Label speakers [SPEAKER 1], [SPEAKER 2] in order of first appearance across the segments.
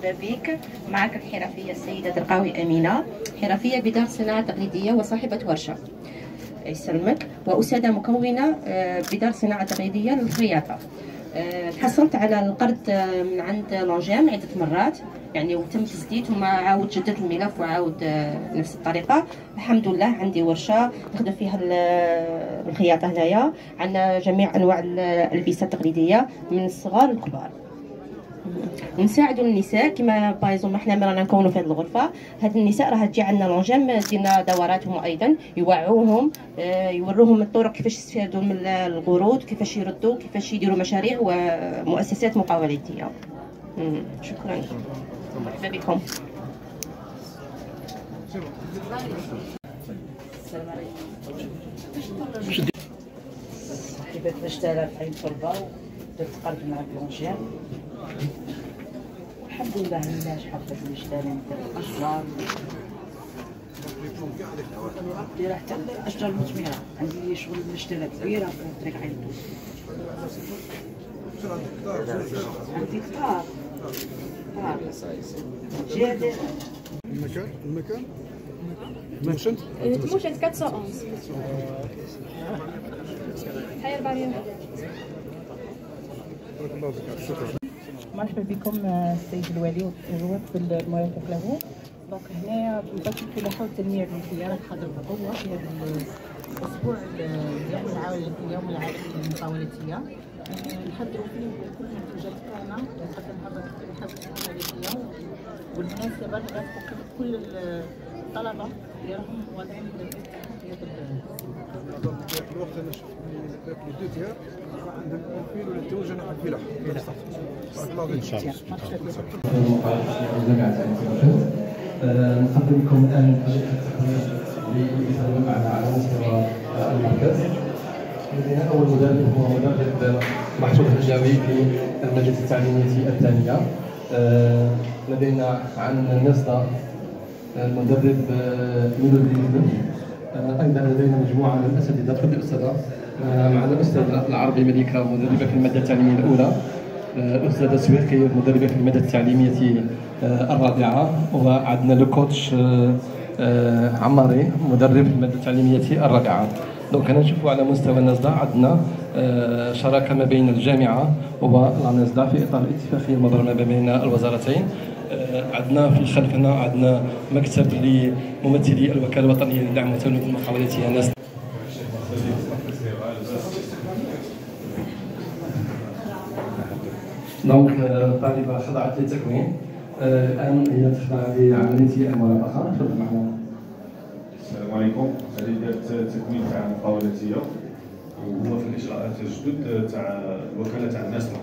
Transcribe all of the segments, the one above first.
[SPEAKER 1] مرحبا بك. معك الحرفية السيدة درقاوي أمينة، حرفية بدار صناعة تقليدية وصاحبة ورشة. يسلمك. وأستاذة مكونة بدار صناعة تقليدية للخياطة. تحصلت على القرض من عند لونجام عدة مرات يعني، وتم تسديد ثم عاود جددت الملف وعاود نفس الطريقة. الحمد لله عندي ورشة نخدم فيها الخياطة هنايا. عندنا جميع أنواع الألبسة التقليدية من الصغار للكبار. نساعدوا النساء كما بايزوم احنا رانا نكونوا في هذه الغرفه. هاد النساء راه تجي عندنا لونجام دينا دوراتهم ايضا يوعوهم، يوروهم الطرق كيفاش يستفادوا من القروض، كيفاش يردوا، كيفاش يديروا مشاريع ومؤسسات مقاولاتيه. شكرا. مرحبا بكم. السلام عليكم.
[SPEAKER 2] صاحبة 3000 عين تربة درت قرض مع لونجام. الحمد لله ناجحة في هاد الاشتراء نتاع الاشجار. دايرة حتى الاشجار المثمرة. عندي شغل مشتلة كبيرة في طريق عين الدوس. عندي كتار جادة.
[SPEAKER 3] المكان موشنت
[SPEAKER 4] 411 حي 4 يوم.
[SPEAKER 3] بارك الله فيك. شكرا.
[SPEAKER 2] مرحبا بكم السيد الوالي والوفد المرافق له. دونك هنايا بغيت الفلاحه والتنميه الريفيه راه حاضر بقوه في هذا الاسبوع يعني اليوم العالمي للمقاولاتيه. نحضروا فيه كل المنتوجات تاعنا نقدمها بالفلاحه والتنميه والمناسبه نرافقوا كل الطلبه اللي راهم واضعين في هذا
[SPEAKER 3] الوقت انا شفت لي دو تيار عندهم الفيل ولا التوجه نحو الفلاح. بارك الله فيك. ان شاء
[SPEAKER 5] الله. نقدم لكم الان طريقه التقديم اللي يتم معنا على مستوى المركز. لدينا اول مدرب هو مدرب محمود الحجاوي في المجلس التعليميه الثانيه. لدينا عن النصدة المدرب ميلودي. ايضا لدينا مجموعه من الاساتذه. تفضل استاذه. معنا الاستاذه العربي مليكه مدربه في الماده التعليميه الاولى، الاستاذه سويركي مدربه في الماده التعليميه الرابعه، وعندنا لو كوتش عماري مدرب في الماده التعليميه الرابعه. دونك نشوفوا على مستوى النصدة عندنا شراكه ما بين الجامعه والنصدة في اطار الاتفاقيه المبرمه ما بين الوزارتين. عندنا في الخلف هنا عندنا مكتب لممثلي الوكاله الوطنيه للدعم والتنميه المقاولاتيه نصدة. دونك الطالبه خضعت للتكوين، الان هي تخضع لعمليه المرافقه. تفضل معنا.
[SPEAKER 6] السلام عليكم. هذه دارت التكوين تاع المقاولاتيه وهو في الاجراءات الجدد تاع الوكاله تاع النصدة.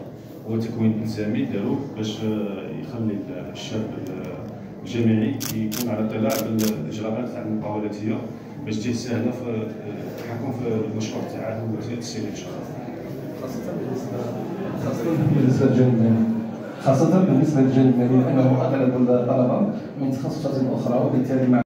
[SPEAKER 6] هو تكوين الزامي داروه باش يخلي الشاب الجامعي يكون على اطلاع بالاجراءات تاع المقاولاتيه باش تجيه سهله في التحكم في المشروع تاعه وزياده السير ان شاء الله.
[SPEAKER 5] خاصة بالنسبة للجانب المالي لأنه أغلب الطلبة من تخصصات أخرى وبالتالي